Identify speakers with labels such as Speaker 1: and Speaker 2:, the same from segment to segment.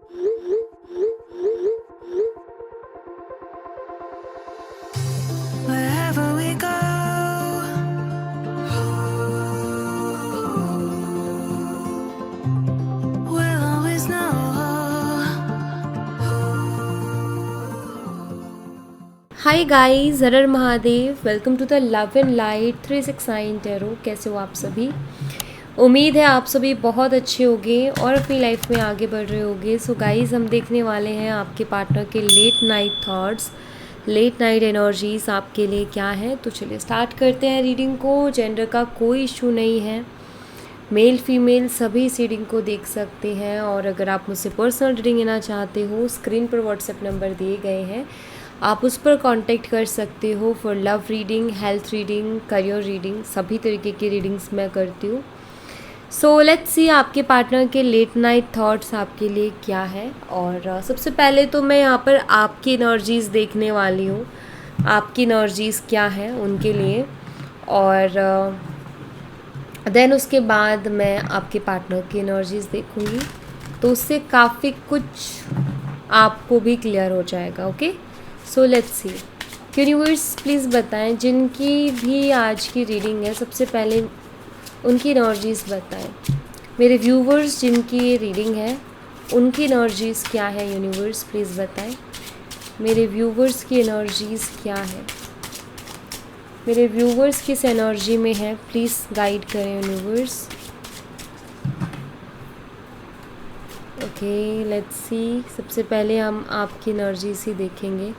Speaker 1: Wherever we go, we'll always know.
Speaker 2: Hi guys, Har Mahadev. Welcome to the love and light 369 tarot. कैसे हो आप सभी? उम्मीद है आप सभी बहुत अच्छे होंगे और अपनी लाइफ में आगे बढ़ रहे होंगे। सो गाइस, हम देखने वाले हैं आपके पार्टनर के late night thoughts, late night energies आपके लिए क्या है। तो चलिए स्टार्ट करते हैं रीडिंग को। जेंडर का कोई इशू नहीं है, मेल फीमेल सभी इस रीडिंग को देख सकते हैं। और अगर आप मुझसे पर्सनल रीडिंग लेना चाहते हो, स्क्रीन पर व्हाट्सएप नंबर दिए गए हैं, आप उस पर कांटेक्ट कर सकते हो for love reading, health reading, career reading, सभी तरीके की रीडिंग्स मैं करती हूँ। सो लेट्स सी आपके पार्टनर के लेट नाइट थॉट्स आपके लिए क्या है। और सबसे पहले तो मैं यहाँ पर आपकी एनर्जीज़ देखने वाली हूँ, आपकी एनर्जीज़ क्या है उनके लिए। और देन उसके बाद मैं आपके पार्टनर की एनर्जीज़ देखूँगी, तो उससे काफ़ी कुछ आपको भी क्लियर हो जाएगा। Okay, so let's see. Universe please बताएं, जिनकी भी आज की रीडिंग है सबसे पहले उनकी एनर्जीज़ बताएं। मेरे व्यूवर्स जिनकी ये रीडिंग है उनकी एनर्जीज़ क्या है, यूनिवर्स प्लीज़ बताएं। मेरे व्यूवर्स की एनर्जीज़ क्या है, मेरे व्यूवर्स किस एनर्जी में है, प्लीज़ गाइड करें यूनिवर्स। Okay, let's see. सबसे पहले हम आपकी एनर्जीज ही देखेंगे।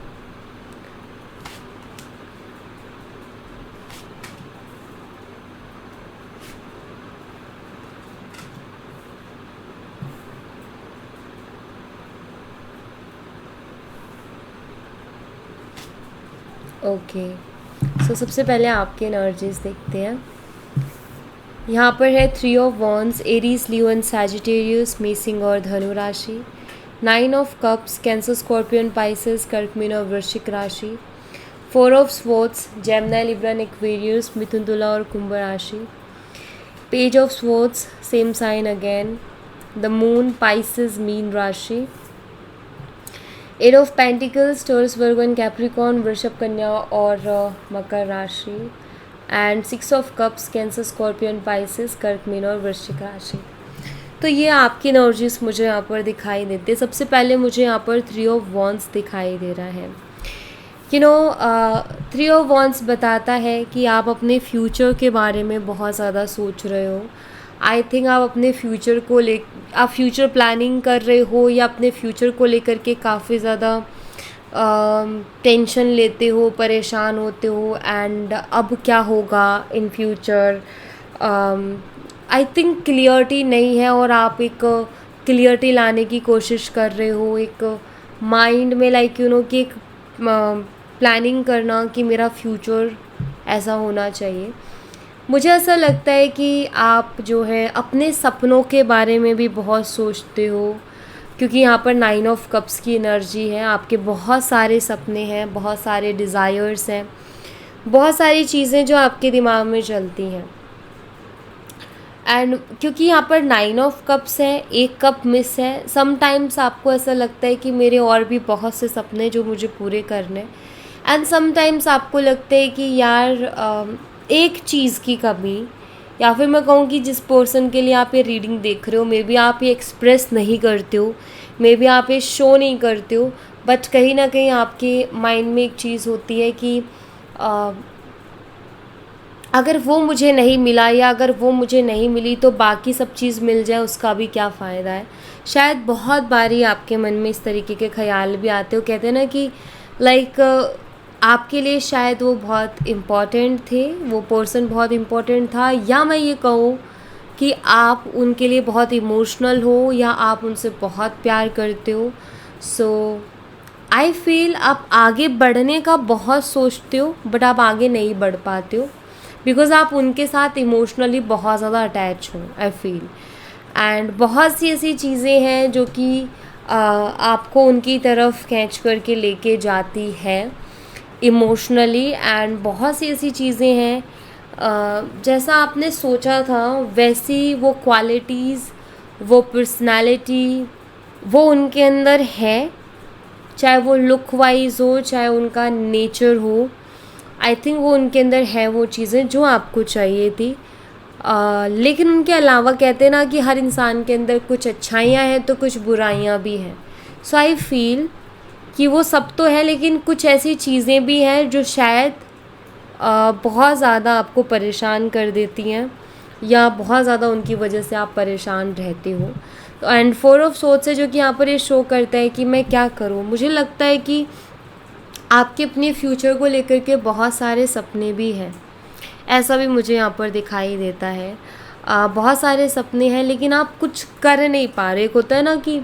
Speaker 2: ओके, सो सबसे पहले आपकी एनर्जीज देखते हैं। यहाँ पर है 3 of wands, Aries, Leo and Sagittarius, मेसिंग और धनु राशि। 9 of cups, Cancer, Scorpion, Pisces, कर्क, मीन और वृश्चिक राशि। 4 of swords, Gemini, Libra, Aquarius, मिथुन, तुला और कुंभ राशि। Page of swords, same sign again. The moon, Pisces, मीन राशि। 8 of pentacles, Taurus, Virgo and Capricorn, वृषभ, कन्या और मकर राशि। And 6 of cups, Cancer, Scorpion, Pisces, कर्क, मीन और वृश्चिक राशि। तो ये आपकी एनर्जीज मुझे यहाँ पर दिखाई देते हैं। सबसे पहले मुझे यहाँ पर 3 ऑफ वॉन्ड्स दिखाई दे रहा है। 3 ऑफ वॉन्ड्स बताता है कि आप अपने फ्यूचर के बारे में बहुत ज़्यादा सोच रहे हो। आई थिंक आप अपने फ्यूचर को आप फ्यूचर प्लानिंग कर रहे हो, या अपने फ्यूचर को लेकर के काफ़ी ज़्यादा टेंशन लेते हो, परेशान होते हो। एंड अब क्या होगा in future, I think clarity नहीं है, और आप एक क्लियरिटी लाने की कोशिश कर रहे हो। एक माइंड में कि एक प्लानिंग करना कि मेरा फ्यूचर ऐसा होना चाहिए। मुझे ऐसा लगता है कि आप जो है अपने सपनों के बारे में भी बहुत सोचते हो, क्योंकि यहाँ पर 9 ऑफ कप्स की एनर्जी है। आपके बहुत सारे सपने हैं, बहुत सारे डिज़ायर्स हैं, बहुत सारी चीज़ें जो आपके दिमाग में चलती हैं। एंड क्योंकि यहाँ पर 9 ऑफ कप्स है, एक कप मिस है। समटाइम्स आपको ऐसा लगता है कि मेरे और भी बहुत से सपने जो मुझे पूरे करने हैं। एंड समटाइम्स आपको लगता है कि यार एक चीज़ की कमी, या फिर मैं कहूँ कि जिस पर्सन के लिए आप ये रीडिंग देख रहे हो, मे बी आप ये एक्सप्रेस नहीं करते हो, मे बी आप ये शो नहीं करते हो, बट कहीं ना कहीं आपके माइंड में एक चीज़ होती है कि अगर वो मुझे नहीं मिला, या अगर वो मुझे नहीं मिली तो बाकी सब चीज़ मिल जाए, उसका भी क्या फ़ायदा है। शायद बहुत बारी आपके मन में इस तरीके के ख्याल भी आते हो। कहते हैं ना कि आपके लिए शायद वो बहुत इम्पॉर्टेंट थे, वो पर्सन बहुत इम्पॉर्टेंट था, या मैं ये कहूँ कि आप उनके लिए बहुत इमोशनल हो, या आप उनसे बहुत प्यार करते हो। सो आई फील आप आगे बढ़ने का बहुत सोचते हो, बट आप आगे नहीं बढ़ पाते हो, बिकॉज़ आप उनके साथ इमोशनली बहुत ज़्यादा अटैच हो, आई फील। एंड बहुत सी ऐसी चीज़ें हैं जो कि आपको उनकी तरफ खींच करके लेके जाती है इमोशनली। एंड बहुत सी ऐसी चीज़ें हैं जैसा आपने सोचा था वैसी वो क्वालिटीज़, वो पर्सनालिटी, वो उनके अंदर है, चाहे वो लुक वाइज हो, चाहे उनका नेचर हो। आई थिंक वो उनके अंदर है वो चीज़ें जो आपको चाहिए थी। लेकिन उनके अलावा कहते हैं ना कि हर इंसान के अंदर कुछ अच्छाइयाँ हैं तो कुछ बुराइयाँ भी हैं। सो आई फील कि वो सब तो है, लेकिन कुछ ऐसी चीज़ें भी हैं जो शायद बहुत ज़्यादा आपको परेशान कर देती हैं, या बहुत ज़्यादा उनकी वजह से आप परेशान रहते हो। तो एंड 4 ऑफ सोर्ड्स है जो कि यहाँ पर ये शो करता है कि मैं क्या करूँ। मुझे लगता है कि आपके अपने फ्यूचर को लेकर के बहुत सारे सपने भी हैं, ऐसा भी मुझे यहाँ पर दिखाई देता है। बहुत सारे सपने हैं लेकिन आप कुछ कर नहीं पा रहे। एक होता है ना कि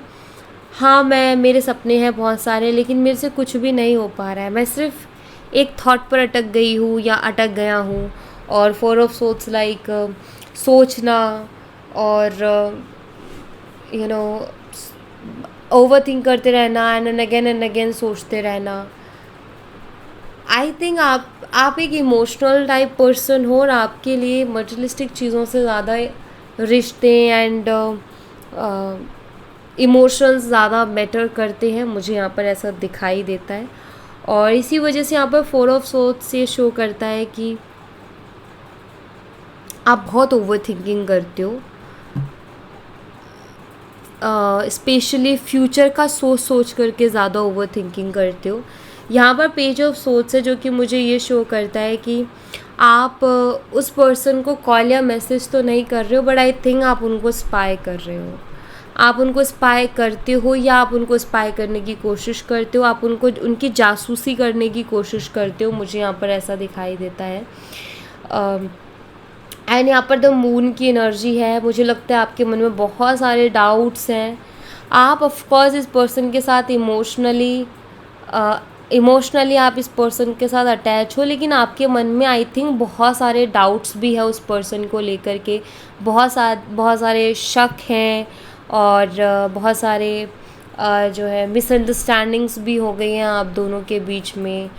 Speaker 2: हाँ, मेरे सपने हैं बहुत सारे, लेकिन मेरे से कुछ भी नहीं हो पा रहा है, मैं सिर्फ एक थॉट पर अटक गई हूँ या अटक गया हूँ। और 4 ऑफ सोर्ड्स लाइक सोचना और यू नो ओवर थिंक करते रहना एंड अगेन सोचते रहना। आई थिंक आप एक इमोशनल टाइप पर्सन हो और आपके लिए मटेरियलिस्टिक चीज़ों से ज़्यादा रिश्ते एंड इमोशंस ज़्यादा मैटर करते हैं, मुझे यहाँ पर ऐसा दिखाई देता है। और इसी वजह से यहाँ पर 4 ऑफ सोर्ड्स से शो करता है कि आप बहुत ओवर थिंकिंग करते हो, स्पेशली फ्यूचर का सोच करके ज़्यादा ओवर थिंकिंग करते हो। यहाँ पर पेज ऑफ सोर्ड्स है जो कि मुझे ये शो करता है कि आप उस पर्सन को कॉल या मैसेज तो नहीं कर रहे हो, बट आई थिंक आप उनको स्पाई कर रहे हो। आप उनको स्पाई करते हो या आप उनको स्पाई करने की कोशिश करते हो, आप उनको उनकी जासूसी करने की कोशिश करते हो, मुझे यहाँ पर ऐसा दिखाई देता है। एंड यहाँ पर द मून की एनर्जी है। मुझे लगता है आपके मन में बहुत सारे डाउट्स हैं। आप ऑफकोर्स इस पर्सन के साथ इमोशनली आप इस पर्सन के साथ अटैच हो, लेकिन आपके मन में आई थिंक बहुत सारे डाउट्स भी है उस पर्सन को लेकर के। बहुत सारे शक हैं और बहुत सारे जो है मिसअंडरस्टैंडिंग्स भी हो गई हैं आप दोनों के बीच में।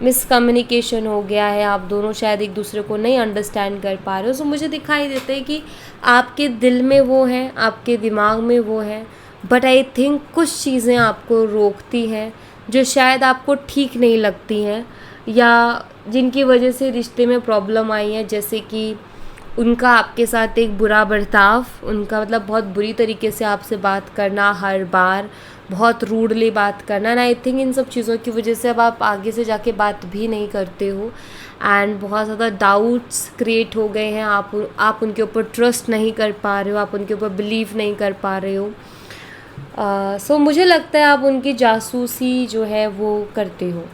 Speaker 2: मिसकम्युनिकेशन हो गया है, आप दोनों शायद एक दूसरे को नहीं अंडरस्टैंड कर पा रहे हो। सो मुझे दिखाई देता है कि आपके दिल में वो है, आपके दिमाग में वो है, बट आई थिंक कुछ चीज़ें आपको रोकती हैं जो शायद आपको ठीक नहीं लगती हैं, या जिनकी वजह से रिश्ते में प्रॉब्लम आई है। जैसे कि उनका आपके साथ एक बुरा बर्ताव, उनका मतलब बहुत बुरी तरीके से आपसे बात करना, हर बार बहुत रूडली बात करना। एंड आई थिंक इन सब चीज़ों की वजह से अब आप आगे से जाके बात भी नहीं करते हो एंड बहुत ज़्यादा डाउट्स क्रिएट हो गए हैं। आप उनके ऊपर ट्रस्ट नहीं कर पा रहे हो, आप उनके ऊपर बिलीव नहीं कर पा रहे हो। सो मुझे लगता है आप उनकी जासूसी जो है वो करते हो,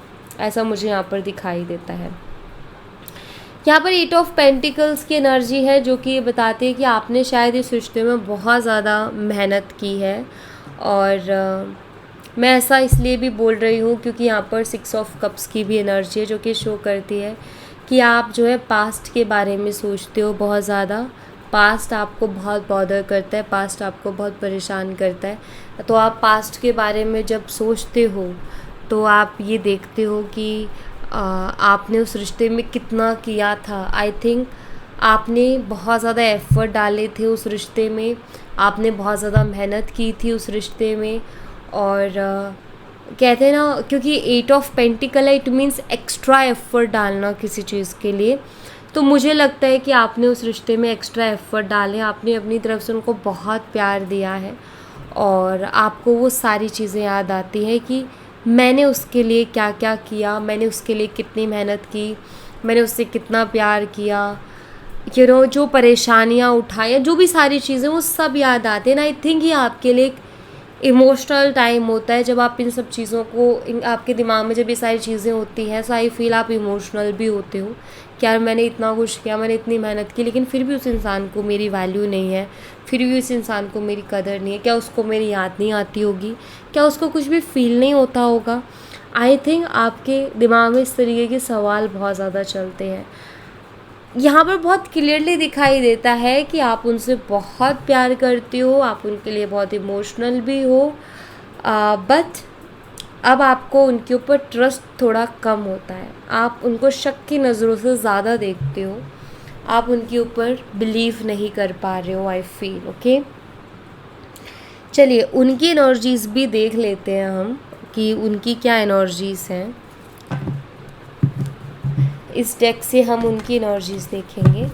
Speaker 2: ऐसा मुझे यहाँ पर दिखाई देता है। यहाँ पर 8 ऑफ पेंटिकल्स की एनर्जी है जो कि ये बताती है कि आपने शायद इस रिश्ते में बहुत ज़्यादा मेहनत की है। और मैं ऐसा इसलिए भी बोल रही हूँ क्योंकि यहाँ पर 6 ऑफ कप्स की भी एनर्जी है जो कि शो करती है कि आप जो है पास्ट के बारे में सोचते हो बहुत ज़्यादा। पास्ट आपको बहुत बॉदर करता है, पास्ट आपको बहुत परेशान करता है। तो आप पास्ट के बारे में जब सोचते हो तो आप ये देखते हो कि आपने उस रिश्ते में कितना किया था। आई थिंक आपने बहुत ज़्यादा एफ़र्ट डाले थे उस रिश्ते में, आपने बहुत ज़्यादा मेहनत की थी उस रिश्ते में। और कहते हैं ना, क्योंकि 8 ऑफ पेंटिकल है, इट मीन्स एक्स्ट्रा एफ़र्ट डालना किसी चीज़ के लिए। तो मुझे लगता है कि आपने उस रिश्ते में एक्स्ट्रा एफ़र्ट डाले, आपने अपनी तरफ से उनको बहुत प्यार दिया है और आपको वो सारी चीज़ें याद आती हैं कि मैंने उसके लिए क्या क्या किया, मैंने उसके लिए कितनी मेहनत की, मैंने उससे कितना प्यार किया, जो परेशानियाँ उठाई, जो भी सारी चीज़ें वो सब याद आते हैं ना। आई थिंक ये आपके लिए एक इमोशनल टाइम होता है जब आप इन सब चीज़ों को, आपके दिमाग में जब ये सारी चीज़ें होती हैं। सो आई फील आप इमोशनल भी होते हो कि यार मैंने इतना कुछ किया, मैंने इतनी मेहनत की, लेकिन फिर भी उस इंसान को मेरी वैल्यू नहीं है, फिर भी उस इंसान को मेरी कदर नहीं है। क्या उसको मेरी याद नहीं आती होगी? क्या उसको कुछ भी फील नहीं होता होगा? आई थिंक आपके दिमाग में इस तरीके के सवाल बहुत ज़्यादा चलते हैं। यहाँ पर बहुत क्लियरली दिखाई देता है कि आप उनसे बहुत प्यार करते हो, आप उनके लिए बहुत इमोशनल भी हो, बट अब आपको उनके ऊपर ट्रस्ट थोड़ा कम होता है। आप उनको शक की नज़रों से ज़्यादा देखते हो, आप उनके ऊपर बिलीव नहीं कर पा रहे हो। I feel okay. चलिए उनकी एनर्जीज़ भी देख लेते हैं हम कि उनकी क्या एनर्जीज़ हैं। इस डेक से हम उनकी एनर्जीज़ देखेंगे।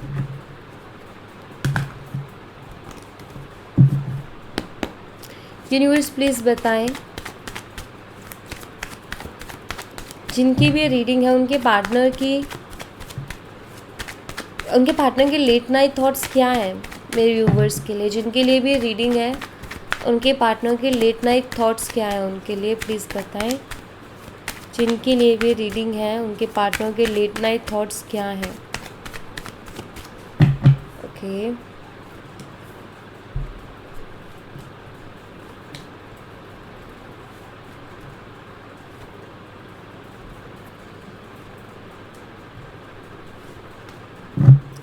Speaker 2: यूनिवर्स प्लीज़ बताएं, जिनकी भी रीडिंग है उनके पार्टनर के लेट नाइट थॉट्स क्या हैं मेरे व्यूवर्स के लिए। जिनके लिए भी रीडिंग है उनके पार्टनर के लेट नाइट थॉट्स क्या हैं उनके लिए, प्लीज़ बताएं। जिनके लिए भी रीडिंग है उनके पार्टनर के लेट नाइट थॉट्स क्या हैं। ओके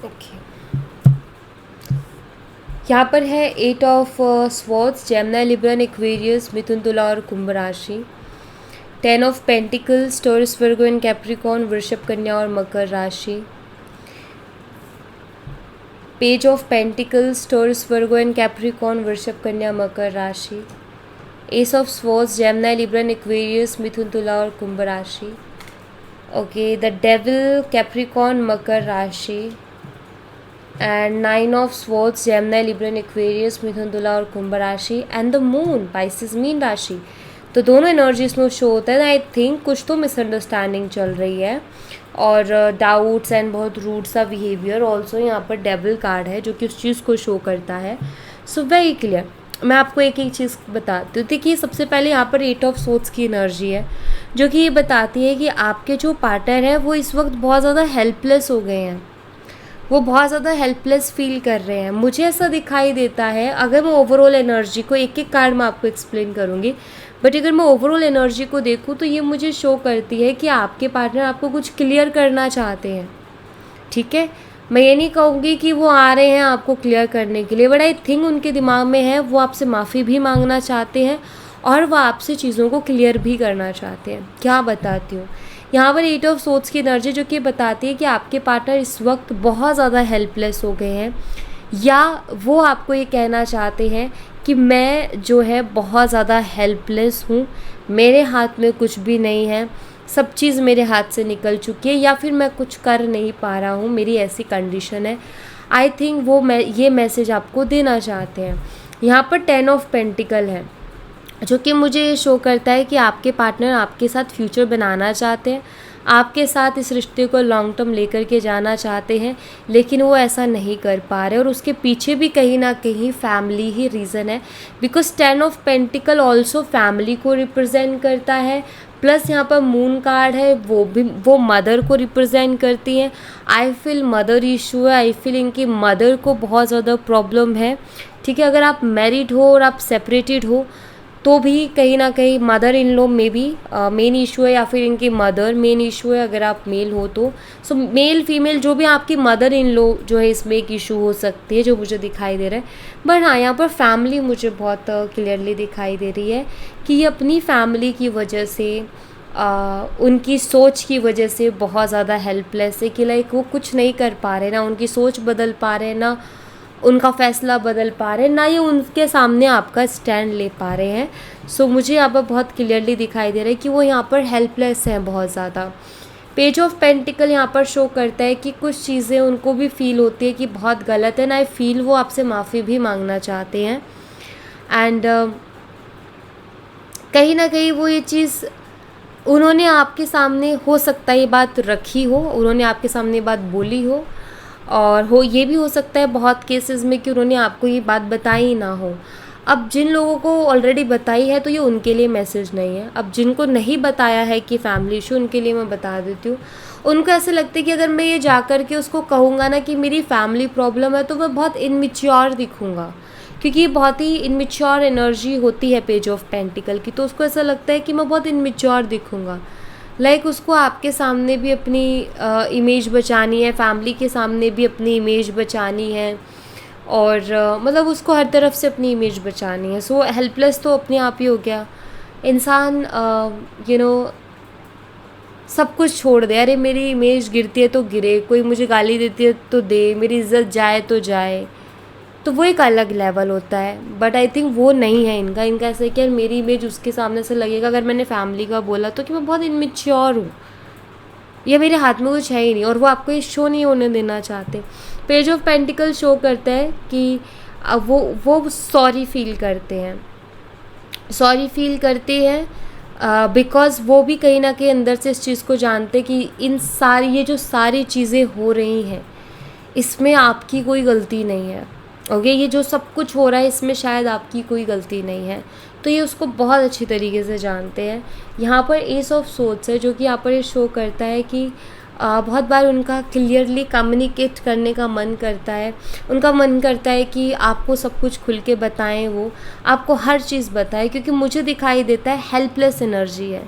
Speaker 2: ओके यहाँ पर है 8 of swords, Gemini, Libra, Aquarius, मिथुन, तुला और कुंभ राशि। 10 of pentacles, Taurus, Virgo and Capricorn, वृषभ, कन्या और मकर राशि। Page of pentacles, Taurus, Virgo and Capricorn, वृषभ, कन्या, मकर राशि। Ace of swords, Gemini, Libra, Aquarius, मिथुन, तुला और कुंभ राशि। ओके द डेविल, कैप्रिकॉर्न, मकर राशि। And 9 of swords, Gemini, Libra, Aquarius, मिथुन, तुला और कुंभ राशि। एंड द मून, पाइसेस, मीन राशि। तो दोनों एनर्जीज में शो होता है। आई थिंक कुछ तो मिसअंडरस्टैंडिंग चल रही है और डाउट्स एंड बहुत रूड सा बिहेवियर। ऑल्सो यहाँ पर डेविल कार्ड है जो कि उस चीज़ को शो करता है। So very clear. मैं आपको एक एक चीज़ बताती हूँ। देखिए सबसे पहले यहाँ पर 8 ऑफ सोर्ड्स की एनर्जी है जो कि ये बताती है कि आपके जो पार्टनर है वो इस वक्त बहुत ज़्यादा हेल्पलेस हो गए हैं। वो बहुत ज़्यादा हेल्पलेस फील कर रहे हैं। मुझे ऐसा दिखाई देता है, अगर मैं ओवरऑल एनर्जी को एक एक कार्ड में आपको एक्सप्लेन करूँगी, बट अगर मैं ओवरऑल एनर्जी को देखूँ तो ये मुझे शो करती है कि आपके पार्टनर आपको कुछ क्लियर करना चाहते हैं। ठीक है, मैं ये नहीं कहूँगी कि वो आ रहे हैं आपको क्लियर करने के लिए, बट आई थिंक उनके दिमाग में है वो आपसे माफ़ी भी मांगना चाहते हैं और वो आपसे चीज़ों को क्लियर भी करना चाहते हैं। क्या बताती हूँ यहाँ पर 8 ऑफ सोर्ड्स की एनर्जी जो कि बताती है कि आपके पार्टनर इस वक्त बहुत ज़्यादा हेल्पलेस हो गए हैं या वो आपको ये कहना चाहते हैं कि मैं जो है बहुत ज़्यादा हेल्पलेस हूँ, मेरे हाथ में कुछ भी नहीं है, सब चीज़ मेरे हाथ से निकल चुकी है या फिर मैं कुछ कर नहीं पा रहा हूँ, मेरी ऐसी कंडीशन है। आई थिंक वो ये मैसेज आपको देना चाहते हैं। यहाँ पर 10 ऑफ पेंटिकल है जो कि मुझे ये शो करता है कि आपके पार्टनर आपके साथ फ्यूचर बनाना चाहते हैं, आपके साथ इस रिश्ते को लॉन्ग टर्म लेकर के जाना चाहते हैं, लेकिन वो ऐसा नहीं कर पा रहे और उसके पीछे भी कहीं ना कहीं फैमिली ही रीज़न है। Because 10 of pentacle also family को रिप्रेजेंट करता है, प्लस यहाँ पर मून कार्ड है वो मदर को रिप्रेजेंट करती हैं। आई फील मदर इशू है, आई फील इनकी मदर को बहुत ज़्यादा प्रॉब्लम है। ठीक है, अगर आप मैरिड हो और आप सेपरेटेड हो तो भी कहीं ना कहीं मदर इन लॉ में भी मेन इशू है या फिर इनकी मदर मेन इशू है अगर आप मेल हो तो। सो मेल फीमेल जो भी आपकी मदर इन लॉ जो है इसमें एक इशू हो सकती है जो मुझे दिखाई दे रहा है। बट हाँ, यहाँ पर फैमिली मुझे बहुत क्लियरली दिखाई दे रही है कि ये अपनी फैमिली की वजह से उनकी सोच की वजह से बहुत ज़्यादा हेल्पलेस है कि लाइक वो कुछ नहीं कर पा रहे, ना उनकी सोच बदल पा रहे, ना उनका फ़ैसला बदल पा रहे, ना ये उनके सामने आपका स्टैंड ले पा रहे हैं। सो मुझे यहाँ पर बहुत क्लियरली दिखाई दे रहा है कि वो यहाँ पर हेल्पलेस हैं बहुत ज़्यादा। पेज ऑफ पेंटिकल यहाँ पर शो करता है कि कुछ चीज़ें उनको भी फील होती है कि बहुत गलत है, ना आई फील वो आपसे माफ़ी भी मांगना चाहते हैं। एंड कहीं ना कहीं वो ये चीज़ उन्होंने आपके सामने हो सकता है ये बात रखी हो, उन्होंने आपके सामने बात बोली हो, और ये भी हो सकता है बहुत केसेस में कि उन्होंने आपको ये बात बताई ही ना हो। अब जिन लोगों को ऑलरेडी बताई है तो ये उनके लिए मैसेज नहीं है। अब जिनको नहीं बताया है कि फैमिली इशू, उनके लिए मैं बता देती हूँ। उनको ऐसे लगता है कि अगर मैं ये जा कर के उसको कहूँगा ना कि मेरी फैमिली प्रॉब्लम है तो मैं बहुत इनमिच्योर दिखूँगा, क्योंकि ये बहुत ही इनमिच्योर एनर्जी होती है पेज ऑफ पेंटिकल की। तो उसको ऐसा लगता है कि मैं बहुत इनमिच्योर दिखूँगा। लाइक उसको आपके सामने भी अपनी इमेज बचानी है, फैमिली के सामने भी अपनी इमेज बचानी है, और मतलब उसको हर तरफ से अपनी इमेज बचानी है। सो हेल्पलेस तो अपने आप ही हो गया इंसान। सब कुछ छोड़ दे, अरे मेरी इमेज गिरती है तो गिरे, कोई मुझे गाली देती है तो दे, मेरी इज्जत जाए तो जाए, तो वो एक अलग लेवल होता है। बट आई थिंक वो नहीं है इनका ऐसा है कि यार मेरी इमेज उसके सामने से लगेगा, अगर मैंने फैमिली का बोला तो, कि मैं बहुत इनमेच्योर हूँ या मेरे हाथ में कुछ है ही नहीं, और वो आपको ये शो नहीं होने देना चाहते। पेज ऑफ पेंटिकल शो करता है कि वो सॉरी फील करते हैं, बिकॉज़ वो भी कहीं ना कहीं अंदर से इस चीज़ को जानते कि ये जो सारी चीज़ें हो रही हैं इसमें आपकी कोई गलती नहीं है। ओके, ये जो सब कुछ हो रहा है इसमें शायद आपकी कोई गलती नहीं है, तो ये उसको बहुत अच्छी तरीके से जानते हैं। यहाँ पर एस ऑफ सोर्ड्स है जो कि यहाँ पर ये शो करता है कि बहुत बार उनका क्लियरली कम्युनिकेट करने का मन करता है। उनका मन करता है कि आपको सब कुछ खुल के बताएं, वो आपको हर चीज़ बताएं, क्योंकि मुझे दिखाई देता है हेल्पलेस एनर्जी है।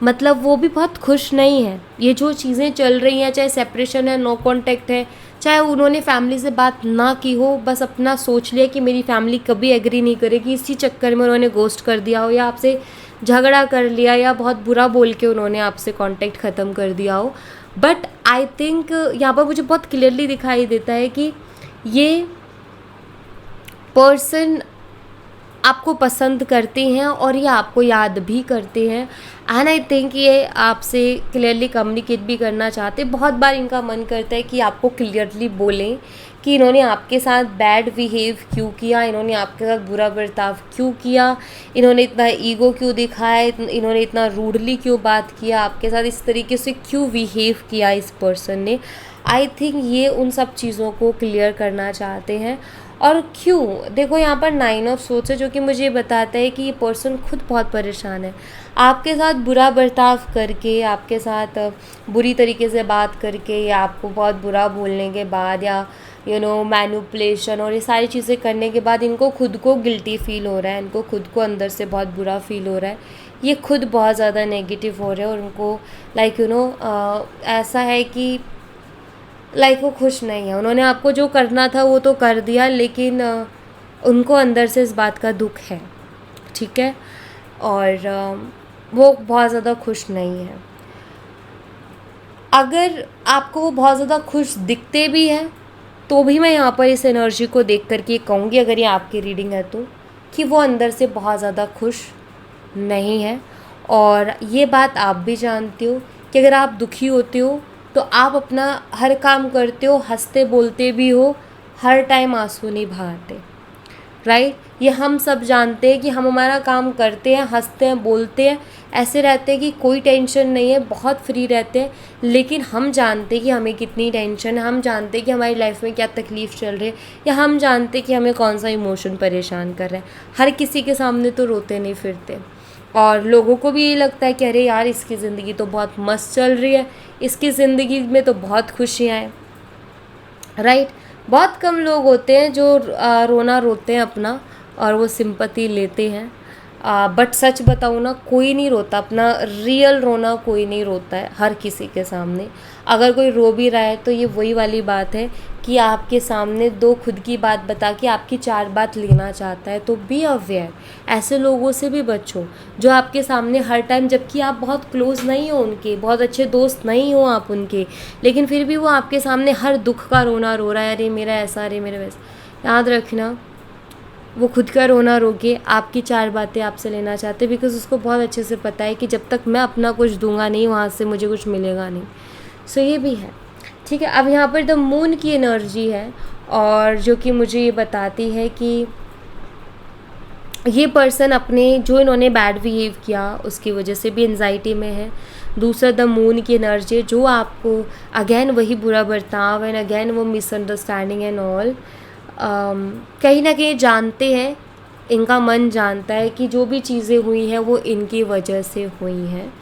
Speaker 2: मतलब वो भी बहुत खुश नहीं है। ये जो चीज़ें चल रही हैं, चाहे सेपरेशन है, नो कांटेक्ट है, चाहे उन्होंने फैमिली से बात ना की हो, बस अपना सोच लिया कि मेरी फैमिली कभी एग्री नहीं करेगी, इसी चक्कर में उन्होंने घोस्ट कर दिया हो, या आपसे झगड़ा कर लिया, या बहुत बुरा बोल के उन्होंने आपसे कांटेक्ट ख़त्म कर दिया हो। बट आई थिंक यहाँ पर मुझे बहुत क्लियरली दिखाई देता है कि ये पर्सन आपको पसंद करते हैं और ये आपको याद भी करते हैं। एंड आई थिंक ये आपसे क्लियरली कम्युनिकेट भी करना चाहते हैं। बहुत बार इनका मन करता है कि आपको क्लियरली बोलें कि इन्होंने आपके साथ बैड बिहेव क्यों किया, इन्होंने आपके साथ बुरा बर्ताव क्यों किया, इन्होंने इतना ईगो क्यों दिखाया, इन्होंने इतना रूडली क्यों बात किया आपके साथ, इस तरीके से क्यों बिहेव किया इस पर्सन ने। आई थिंक ये उन सब चीज़ों को क्लियर करना चाहते हैं। और क्यों, देखो यहाँ पर 9 ऑफ सोर्ड्स है जो कि मुझे बताता है कि ये पर्सन खुद बहुत परेशान है। आपके साथ बुरा बर्ताव करके, आपके साथ बुरी तरीके से बात करके, या आपको बहुत बुरा बोलने के बाद, या मैनिपुलेशन और ये सारी चीज़ें करने के बाद इनको खुद को गिल्टी फील हो रहा है, इनको खुद को अंदर से बहुत बुरा फील हो रहा है, ये खुद बहुत ज़्यादा नेगेटिव हो रहे हैं, और उनको ऐसा है कि वो खुश नहीं है। उन्होंने आपको जो करना था वो तो कर दिया, लेकिन उनको अंदर से इस बात का दुख है, ठीक है, और वो बहुत ज़्यादा खुश नहीं है। अगर आपको वो बहुत ज़्यादा खुश दिखते भी हैं तो भी मैं यहाँ पर इस एनर्जी को देख करके कहूँगी, अगर ये आपकी रीडिंग है तो, कि वो अंदर से बहुत ज़्यादा खुश नहीं है। और ये बात आप भी जानते हो कि अगर आप दुखी होते हो तो आप अपना हर काम करते हो, हंसते बोलते भी हो, हर टाइम आंसू नहीं बहाते, राइट। ये हम सब जानते हैं कि हम हमारा काम करते हैं, हंसते हैं, बोलते हैं, ऐसे रहते हैं कि कोई टेंशन नहीं है, बहुत फ्री रहते हैं, लेकिन हम जानते हैं कि हमें कितनी टेंशन है, हम जानते हैं कि हमारी लाइफ में क्या तकलीफ़ चल रही है, या हम जानते हैं कि हमें कौन सा इमोशन परेशान कर रहा है। हर किसी के सामने तो रोते नहीं फिरते, और लोगों को भी ये लगता है कि अरे यार इसकी ज़िंदगी तो बहुत मस्त चल रही है, इसकी ज़िंदगी में तो बहुत खुशियाँ हैं, राइट। बहुत कम लोग होते हैं जो रोना रोते हैं अपना और वो सिंपैथी लेते हैं। बट सच बताऊँ ना, कोई नहीं रोता अपना रियल रोना, कोई नहीं रोता है हर किसी के सामने। अगर कोई रो भी रहा है तो ये वही वाली बात है कि आपके सामने दो खुद की बात बता के आपकी चार बात लेना चाहता है। तो बी अवेयर, ऐसे लोगों से भी बचो जो आपके सामने हर टाइम, जबकि आप बहुत क्लोज़ नहीं हो उनके, बहुत अच्छे दोस्त नहीं हो आप उनके, लेकिन फिर भी वो आपके सामने हर दुख का रोना रो रहा है, अरे मेरा ऐसा, अरे मेरा वैसा। याद रखना, वो खुद का रोना रो के आपकी चार बातें आपसे लेना चाहते, बिकॉज़ उसको बहुत अच्छे से पता है कि जब तक मैं अपना कुछ दूंगा नहीं, वहाँ से मुझे कुछ मिलेगा नहीं। सो ये भी है, ठीक है। अब यहाँ पर द मून की एनर्जी है, और जो कि मुझे ये बताती है कि ये पर्सन अपने जो इन्होंने बैड बिहेव किया उसकी वजह से भी एंजाइटी में है। दूसरा द मून की एनर्जी जो आपको अगेन वही बुरा बर्ताव एंड अगेन वो मिसअंडरस्टैंडिंग एंड ऑल, कहीं ना कहीं जानते हैं, इनका मन जानता है कि जो भी चीज़ें हुई हैं वो इनकी वजह से हुई हैं,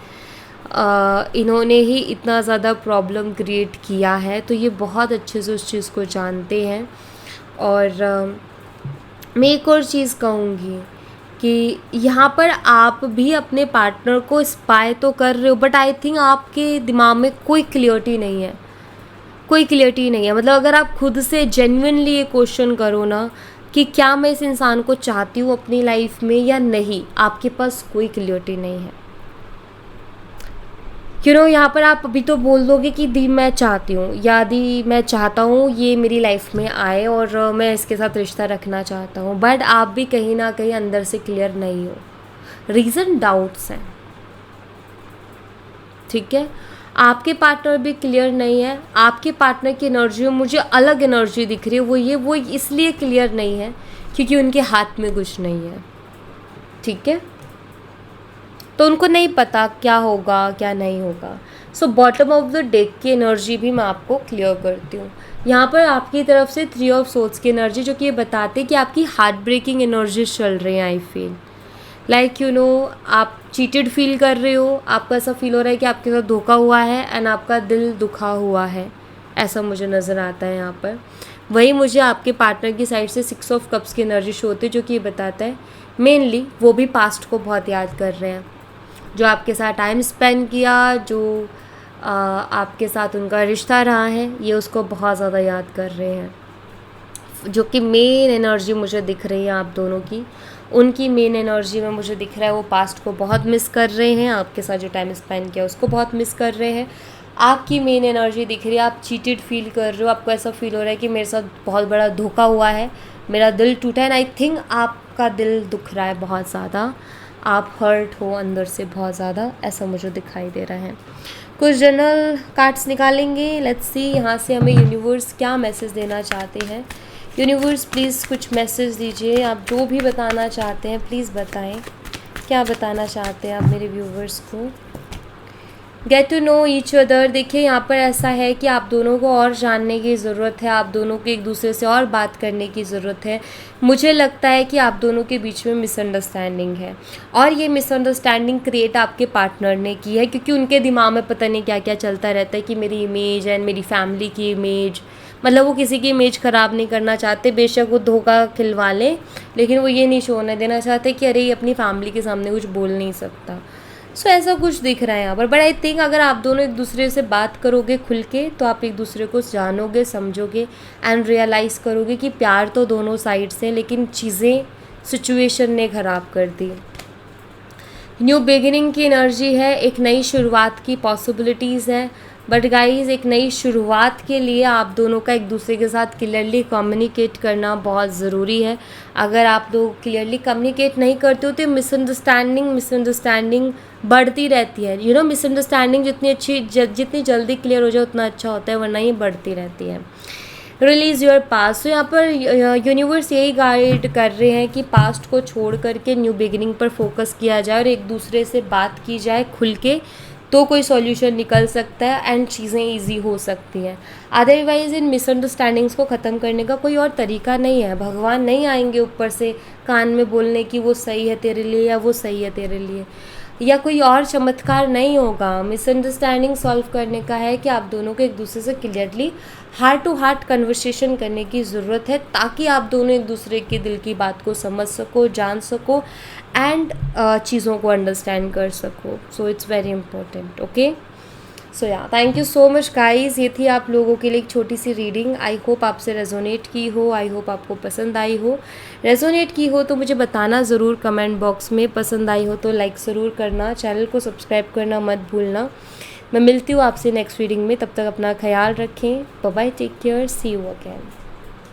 Speaker 2: इन्होंने ही इतना ज़्यादा प्रॉब्लम क्रिएट किया है, तो ये बहुत अच्छे से उस चीज़ को जानते हैं। और मैं एक और चीज़ कहूँगी कि यहाँ पर आप भी अपने पार्टनर को स्पाई तो कर रहे हो, बट आई थिंक आपके दिमाग में कोई क्लियरिटी नहीं है, कोई क्लियरिटी नहीं है। मतलब अगर आप खुद से जेन्युइनली ये क्वेश्चन करो ना कि क्या मैं इस इंसान को चाहती हूँ अपनी लाइफ में या नहीं, आपके पास कोई क्लियरिटी नहीं है। यहाँ पर आप अभी तो बोल दोगे कि दी मैं चाहती हूँ या दी मैं चाहता हूँ ये मेरी लाइफ में आए और मैं इसके साथ रिश्ता रखना चाहता हूँ, बट आप भी कहीं ना कहीं अंदर से क्लियर नहीं हो। रीज़न डाउट्स हैं, ठीक है। आपके पार्टनर भी क्लियर नहीं है। आपके पार्टनर की एनर्जी में मुझे अलग एनर्जी दिख रही है, वो इसलिए क्लियर नहीं है क्योंकि उनके हाथ में कुछ नहीं है, ठीक है। तो उनको नहीं पता क्या होगा क्या नहीं होगा। So bottom of the deck की एनर्जी भी मैं आपको क्लियर करती हूँ। यहाँ पर आपकी तरफ से 3 ऑफ सोर्ड्स की एनर्जी, जो कि ये बताते हैं कि आपकी हार्ट ब्रेकिंग एनर्जी चल रही है। आई फील लाइक आप चीटेड फील कर रहे हो, आपको ऐसा फील हो रहा है कि आपके साथ धोखा हुआ है एंड आपका दिल दुखा हुआ है, ऐसा मुझे नज़र आता है यहाँ पर। वही मुझे आपके पार्टनर की साइड से 6 ऑफ कप्स की एनर्जी शो होती है, जो कि ये बताता है मेनली वो भी पास्ट को बहुत याद कर रहे हैं। जो आपके साथ टाइम स्पेंड किया, जो आपके साथ उनका रिश्ता रहा है, ये उसको बहुत ज़्यादा याद कर रहे हैं। जो कि मेन एनर्जी मुझे दिख रही है आप दोनों की, उनकी मेन एनर्जी में मुझे दिख रहा है वो पास्ट को बहुत मिस कर रहे हैं, आपके साथ जो टाइम स्पेंड किया उसको बहुत मिस कर रहे हैं। आपकी मेन एनर्जी दिख रही है, आप चीटेड फील कर रहे हो, आपको ऐसा फील हो रहा है कि मेरे साथ बहुत बड़ा धोखा हुआ है, मेरा दिल टूटा है। एंड आई थिंक आपका दिल दुख रहा है बहुत ज़्यादा, आप हर्ट हो अंदर से बहुत ज़्यादा, ऐसा मुझे दिखाई दे रहा है। कुछ जनरल कार्ड्स निकालेंगे, लेट्स सी यहाँ से हमें यूनिवर्स क्या मैसेज देना चाहते हैं। यूनिवर्स प्लीज़ कुछ मैसेज दीजिए, आप जो भी बताना चाहते हैं प्लीज़ बताएं, क्या बताना चाहते हैं आप मेरे व्यूवर्स को। Get to know each other. देखिए यहाँ पर ऐसा है कि आप दोनों को और जानने की ज़रूरत है, आप दोनों को एक दूसरे से और बात करने की ज़रूरत है। मुझे लगता है कि आप दोनों के बीच में मिसअंडरस्टैंडिंग है और ये मिसअंडरस्टैंडिंग क्रिएट आपके पार्टनर ने की है, क्योंकि उनके दिमाग में पता नहीं क्या क्या चलता रहता है कि मेरी इमेज एंड मेरी फैमिली की इमेज, मतलब वो किसी की इमेज ख़राब नहीं करना चाहते, बेशक वो धोखा खिलवा लें, लेकिन वो ये नहीं शोने देना चाहते कि अरे ये अपनी फैमिली के सामने कुछ बोल नहीं सकता। सो ऐसा कुछ दिख रहा है यहाँ पर। बट आई थिंक अगर आप दोनों एक दूसरे से बात करोगे खुल के, तो आप एक दूसरे को जानोगे, समझोगे एंड रियलाइज़ करोगे कि प्यार तो दोनों साइड से, लेकिन चीज़ें सिचुएशन ने ख़राब कर दी। न्यू बिगिनिंग की एनर्जी है, एक नई शुरुआत की पॉसिबिलिटीज़ हैं। बट गाइज एक नई शुरुआत के लिए आप दोनों का एक दूसरे के साथ क्लियरली कम्युनिकेट करना बहुत ज़रूरी है। अगर आप लोग क्लियरली कम्युनिकेट नहीं करते हो तो मिसअंडरस्टैंडिंग बढ़ती रहती है। मिसअंडरस्टैंडिंग जितनी जल्दी क्लियर हो जाए उतना अच्छा होता है, वरना ये बढ़ती रहती है। Release your past. तो यहाँ पर यूनिवर्स यही गाइड कर रहे हैं कि पास्ट को छोड़ करके न्यू बिगिनिंग पर फोकस किया जाए और एक दूसरे से बात की जाए खुल के, तो कोई सॉल्यूशन निकल सकता है एंड चीज़ें इजी हो सकती हैं। अदरवाइज़ इन मिसअंडरस्टैंडिंग्स को ख़त्म करने का कोई और तरीका नहीं है। भगवान नहीं आएंगे ऊपर से कान में बोलने की वो सही है तेरे लिए या वो सही है तेरे लिए, या कोई और चमत्कार नहीं होगा। मिसअंडरस्टैंडिंग सॉल्व करने का है कि आप दोनों को एक दूसरे से clearly heart to heart conversation करने की ज़रूरत है, ताकि आप दोनों एक दूसरे के दिल की बात को समझ सको, जान सको एंड चीज़ों को अंडरस्टैंड कर सको। So it's very important. Okay, so yeah thank you so much guys. ये थी आप लोगों के लिए एक छोटी सी रीडिंग। आई होप आपसे रेजोनेट की हो, आई होप आपको पसंद आई हो। रेजोनेट की हो तो मुझे बताना ज़रूर कमेंट बॉक्स में, पसंद आई हो तो लाइक ज़रूर करना, चैनल को सब्सक्राइब करना मत भूलना। मैं मिलती हूँ आपसे नेक्स्ट रीडिंग में, तब तक अपना ख्याल रखें। Bye bye, take care, see you again.